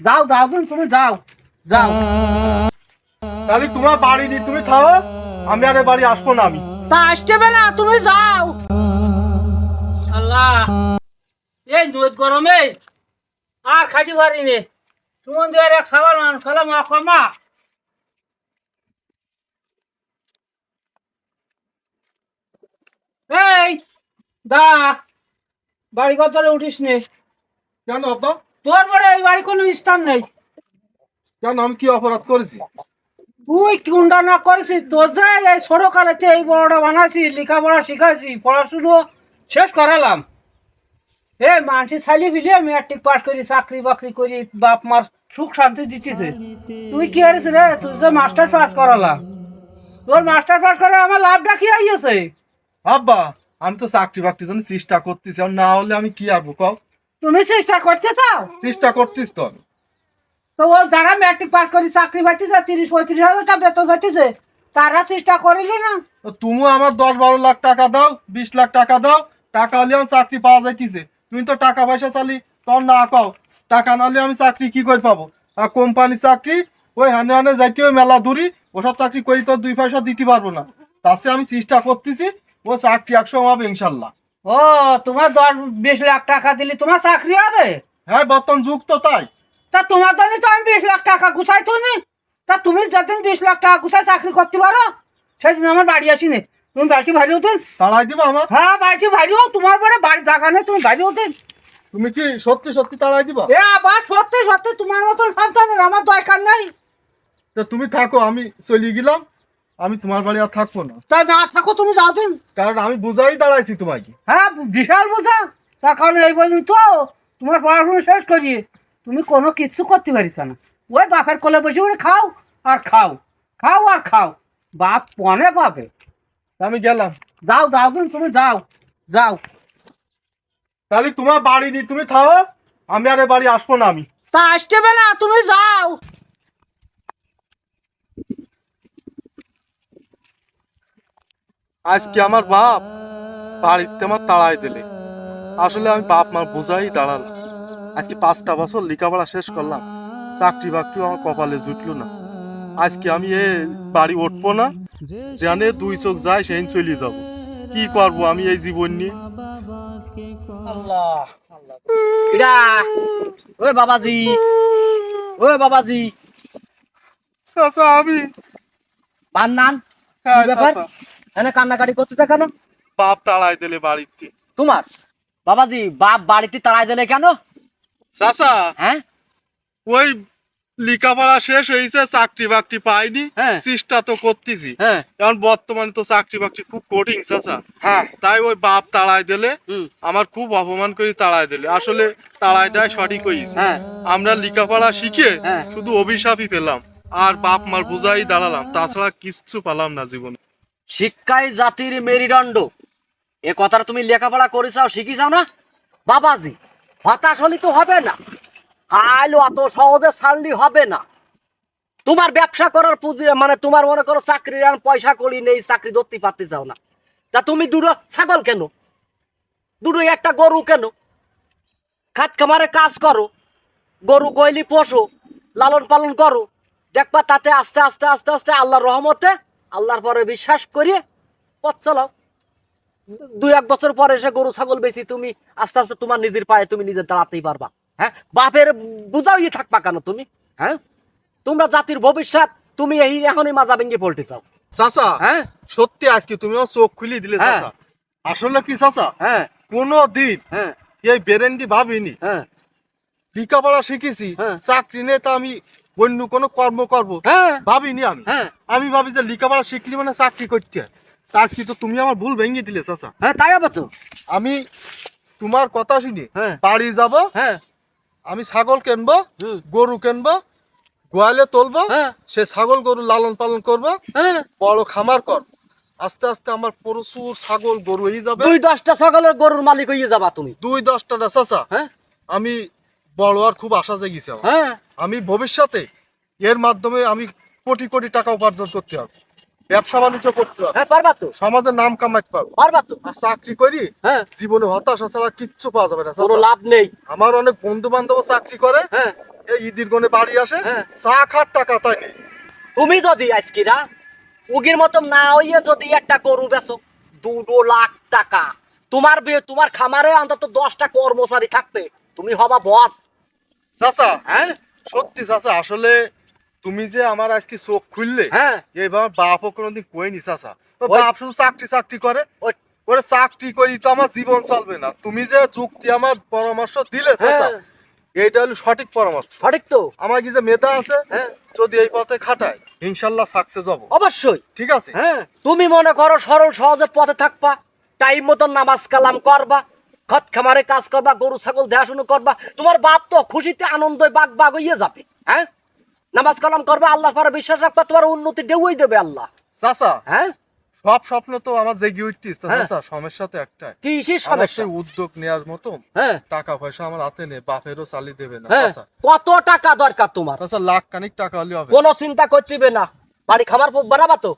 যাও যাও তুমি যাও যাও। তাহলে তোমার বাড়ি নি, তুমি থাও, আমি আর এ বাড়ি আসবো না আমি। তা আসতে না, তুমি যাও। আল্লাহ, এই দুধ গরমে আর খাটি পারি নে। সুমন দিয়ে এক সাবান মান ফেলা মা কমা। এই দাঁড়া, বাড়ি কত উঠিস নে। কেন আব্বা? তোর পরে এই বাড়ি কোনো স্থান নেই। কেন, আমি কি অপরাধ করেছি? তুই কোনটা না করেছিস? তোর যে এই ছোটো কালেতে এই বড়টা বানাইছি, লেখাপড়া শিখাইছি, পড়াশুনো শেষ করালাম। এ মানসি ছাইলি ফিলে ম্যাট্রিক পাস করি, চাকরি বাকরি করি, বাপ মার সুখ শান্তি দিতেছে। তুই কি হারিস রে? তুই যে মাস্টার পাস করালাম, তোর মাস্টার পাস করে আমার লাভটা কি হইয়াছে? আব্বা, আমি তো চাকরি বাকরির জন্য চেষ্টা করতেছি, আর না হলে আমি কি আসবো কও? তুমি চেষ্টা করতে চাও? চেষ্টা করতিস তো আমি। তো ও যারা ম্যাট্রিক পাস করি চাকরি পাইতেছে, 30-35 হাজার টাকা বেতন পাইতেছে, তারা চেষ্টা করিল না? তো তুমিও আমার 10-12 লাখ টাকা দাও, 20 লাখ টাকা দাও, টাকা হলে আমার চাকরি পাওয়া যাইতেছে। তুমি তো টাকা পয়সা চালি তখন না কও। টাকা না হলে আমি চাকরি কি করে পাবো? আর কোম্পানি চাকরি ওই হানে হানে যাইতে হবে মেলা দূরি, ওসব চাকরি করি তো 2 পয়সা দিতে পারবো না। তার চেয়ে আমি চেষ্টা করতেছি, ও চাকরি একসময় হবে ইনশাল্লাহ। ও, তোমার 10-20 লাখ টাকা দিলে তোমার চাকরি হবে? হ্যাঁ, বর্তমান যুগ তো তাই। তা তোমার জন্য তো আমি 20 লাখ টাকা গুছাইতো নি। তা তুমি যতদিন 20 লাখ টাকা গুছাই চাকরি করতে পারো, সেদিন আমার বাড়ি আসি নে। তুমি বাড়িতে ভারী হতেন? তাড়াই দিবা আমার? হ্যাঁ, বাড়িতে ভারী হোক, তোমার পরে বাড়ি জায়গা নেই, তুমি ভারী হতেন। তুমি কি সত্যি সত্যি তাড়াই দিবা? এ আবার সত্যি সত্যি তোমার মতন সন্তানের আমার দরকার নাই। তা তুমি থাকো, আমি চলে গেলাম। আমি তোমার বাড়ি আর থাকবো না, তা না থাকো, তুমি যাও দিন। কারণ আমি বুঝাই দাঁড়াইছি তোমাকে। হ্যাঁ, বিশাল বোঝা। তার কারণে এই পর্যন্ত তোমার পড়াশোনা শেষ করিয়ে তুমি কোনো কিছু করতে পারিস না। ওই বাপের কোলে বসে বসে খাও আর খাও, খাও আর খাও, বাপ পনে পাবে। আমি গেলাম। যাও যাও দিন, তুমি যাও যাও। তাহলে তোমার বাড়ি নি, তুমি থাও, আমি আর এ বাড়ি আসবো না আমি। তা আসতে না, তুমি যাও। আজকে আমার বাপ বাড়িতে আমার তাড়াই দিলে। আসলে আমি বাপ মার বোঝাই দাঁড়ালাম। আজকে 5টা বছর লেখাপড়া শেষ করলাম, চাকরি বাকরি আমার কপালে জুটলো না। আজকে আমি এ বাড়ি উঠবো না, জানে 2 চোখ যায় সেই চলে যাব। কি করবো আমি এই জীবন নিয়ে? আল্লাহ আল্লাহ। এডা ওই বাবাজি, ওই বাবাজি। চাচা আমি। বান্নান হ্যাঁ কি ব্যাপার? চাচা, এনে কান্নাকাটি করতেছে কেন? বাপ তাড়াই দিলে বাড়িতে। তোমার বাবাজি বাপ বাড়িতে তাড়াই দিলে কেন? চাচা, হ্যাঁ ওই লেখাপড়া শেষ হয়েছে, চাকরি বাকরি পাইনি, হ্যাঁ। চেষ্টা তো করতেছি। হ্যাঁ এখন বর্তমানে তো চাকরি বাকরি খুব কঠিন চাচা। হ্যাঁ। তাই ওই বাপ তাড়াই দিলে, হুম। আমার খুব অপমান করে তাড়াই দিলে। আসলে তাড়াই দেয় সঠিক হয়েছে। হ্যাঁ আমরা লেখাপড়া শিখে হ্যাঁ। শুধু অভিশাপই পেলাম, আর বাপ মার বোঝাই দাঁড়ালাম, তাছাড়া কিচ্ছু পেলাম না জীবনে। শিক্ষাই জাতির মেরুদণ্ড, এ কথাটা তুমি লেখাপড়া করেছাও শিখিছাও না? বাবাজি হতাশ হলে তো হবে না, আইলো অত সহজে ছাড়লি হবে না। তোমার ব্যবসা করার পুঁজি মানে তোমার মনে করো চাকরির আর পয়সা করি নেই, চাকরি ধরতে পারতে চাও না, তা তুমি দুটো ছাগল কেন, দুটো একটা গরু কেন, খাত খামারে কাজ করো, গরু গইলি পোষো, লালন পালন করো, দেখবা তাতে আস্তে আস্তে আস্তে আস্তে আল্লাহর রহমতে, আল্লাহর পরে বিশ্বাস করিয়ে পথ চালাও। 2-1 বছর পরে এসে গরু ছাগল বেশি তুমি আস্তে আস্তে তোমার নিজের পায়ে তুমি নিজে দাঁড়াতেই পারবা। হ্যাঁ, বাপের বুঝাও ইয়ে থাকবা কেন তুমি? হ্যাঁ, তোমরা জাতির ভবিষ্যৎ, তুমি এই এখনই মাজা ভেঙে পল্টে চাও। চাচা, হ্যাঁ সত্যি আজকে তুমি আমার চোখ খুলে দিলে হ্যাঁ। চাচা। আসলে কি চাচা, হ্যাঁ কোনো দিন হ্যাঁ এই বেরেন্ডি ভাবিনি। হ্যাঁ লেখাপড়া শিখেছি, হ্যাঁ। চাকরি নিয়ে তো আমি অন্য কোনো কর্ম করবো হ্যাঁ ভাবিনি আমি। হ্যাঁ আমি ভাবি যে লেখাপড়া শিখলি মানে চাকরি করতে হয়। তা আজকে তো তুমি আমার ভুল ভেঙে দিলে চাচা। হ্যাঁ, তাই হবে তো। আমি তোমার কথা শুনে হ্যাঁ বাড়ি যাব, হ্যাঁ আমি ছাগল কিনবো, হুম গরু কিনবো, গোয়ালে তুলবো, হ্যাঁ সে ছাগল গরু লালন পালন করবো, হ্যাঁ। বড় খামার কর। আস্তে আস্তে আমার প্রচুর ছাগল গরু হয়ে যাবে। 2-10টা ছাগলের গরুর মালিক হয়ে যাবা তুমি। 2-10টা চাচা, হ্যাঁ আমি বড় আর খুব আশা জেগেছে আমার। হ্যাঁ আমি ভবিষ্যতে এর মাধ্যমে আমি কোটি কোটি টাকা উপার্জন করতে হবে, ব্যবসা বাণিজ্য করতে হবে, হ্যাঁ, পারবা তো, সমাজের নাম কামাইতে পারবো। পারবা তো। আর চাকরি করি হ্যাঁ, জীবনে হতাশা ছাড়া কিচ্ছু পাওয়া যাবে না কোনো চাচা। লাভ নেই। আমার অনেক বন্ধু বান্ধব চাকরি করে, হ্যাঁ এই ঈদের কোণে বাড়ি আসে হ্যাঁ। চা খাট টাকা তাই নেই। তুমি যদি আজকিরা উগির মতো না হইয়ে যদি একটা গরু বেচো 2 লাখ টাকা, তোমার খামারে অন্তত 10টা কর্মচারী থাকবে, তুমি হবা বস। চাচা হ্যাঁ সত্যি চাচা, আসলে তুমি যে আমার আজকে চোখ খুললে, হ্যাঁ এবার বাপও কোনোদিন কইনি চাচা। তো ওই- বাপ শুধু চাকরি চাকরি করে, ওই- ওরে চাকরি করি তো আমার জীবন চলবে না। তুমি যে যুক্তি আমার পরামর্শ দিলে চাচা, হ্যাঁ, এইটা হলো সঠিক পরামর্শ। সঠিক তো। আমার কি যে মেধা আছে, হ্যাঁ যদি এই পথে খাটায় ইনশাল্লাহ সাকসেস হব। অবশ্যই। ঠিক আছে? হ্যাঁ তুমি মনে করো সরল সহজে পথে থাকবা, টাইম মতন নামাজ কালাম করবা, খত খামারে কাজ করবা, গরু ছাগল দেখাশুনো করবা, তোমার বাপ তো খুশিতে আনন্দে বাগ বাগ হইয়ে যাবে। হ্যাঁ নামাজ কালাম করবা, আল্লাহ পরে বিশ্বাস রাখবা, তোমার উন্নতি ঢেউই দেবে আল্লাহ। চাচা হ্যাঁ সব স্বপ্ন তো আমার জেগে উঠতিস, হ্যাঁ। চাচা সমস্যা তো একটাই, কি সেই আমার সমস্যা? সেই উদ্যোগ নেওয়ার মতো হ্যাঁ টাকা পয়সা আমার হাতে নেই, বাপেরও চালি দেবে না হ্যাঁ চাচা। কত টাকা দরকার তোমার? চাচা লাখ খানিক টাকা হলে হবে। কোনো চিন্তা করতে না, বাড়ি খামার বানাবা তো,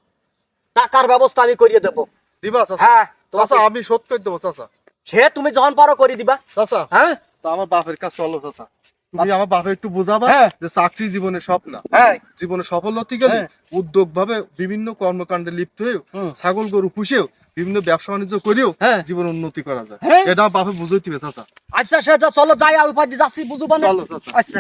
টাকার ব্যবস্থা আমি করিয়ে দেবো। দিবা চাচা? হ্যাঁ তোমাকে চাচা আমি শোধ করে দেবো চাচা। সে তুমি যখন পারো করে দিবা। চাচা হ্যাঁ তা আমার বাপের কাছে চলো চাচা, তুমি আমার বাপে একটু বোঝাবা হ্যাঁ। যে চাকরি জীবনে স্বপ্ন, হ্যাঁ জীবনে সফল হতে গেলে হ্যাঁ। উদ্যোগ ভাবে বিভিন্ন কর্মকাণ্ডে লিপ্ত হয়েও, হুম। ছাগল গরু পুষেও, বিভিন্ন ব্যবসা বাণিজ্য করেও হ্যাঁ। জীবন উন্নতি করা যায়। হ্যাঁ। এটা আমার বাপে বুঝাইতে হবে চাচা। আচ্ছা সে চলো যাই, আমি যাচ্ছি বুঝবো না। চলো চাচা। আচ্ছা